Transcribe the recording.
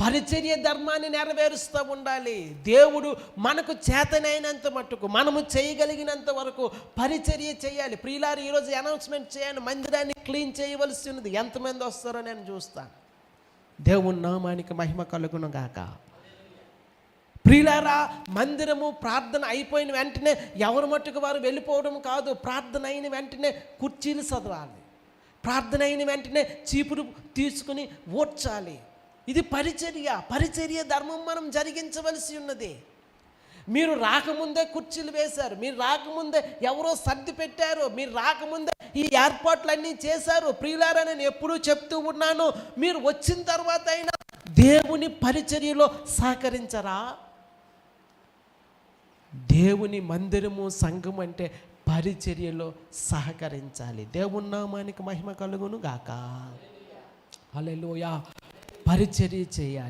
పరిచర్య ధర్మాన్ని నెరవేరుస్తూ ఉండాలి. దేవుడు మనకు చేతనైనంత మట్టుకు మనము చేయగలిగినంత వరకు పరిచర్య చేయాలి. ప్రియులారు, ఈరోజు అనౌన్స్మెంట్ చేయండి, మందిరాన్ని క్లీన్ చేయవలసి ఉన్నది. ఎంతమంది వస్తారో నేను చూస్తాను. దేవుని నామానికి మహిమ కలుగును గాక. ప్రియులారా, మందిరము ప్రార్థన అయిపోయిన వెంటనే ఎవరి మట్టుకు వారు వెళ్ళిపోవడం కాదు. ప్రార్థన అయిన వెంటనే కుర్చీలు చదవాలి. ప్రార్థన అయిన వెంటనే చీపురు తీసుకుని ఓడ్చాలి. ఇది పరిచర్య ధర్మం మనం జరిగించవలసి ఉన్నది. మీరు రాకముందే కుర్చీలు వేశారు, మీరు రాకముందే ఎవరో సర్ది పెట్టారు, మీరు రాకముందే ఈ ఏర్పాట్లన్నీ చేశారు. ప్రియులారా, నేను ఎప్పుడూ చెప్తూ ఉన్నాను, మీరు వచ్చిన తర్వాత అయినా దేవుని పరిచర్యలో సహకరించరా? దేవుని మందిరము, సంఘం అంటే పరిచర్యలో సహకరించాలి. దేవుని నామానికి మహిమ కలుగును గాక. హల్లెలూయా. పరిచర్య చేయాలి.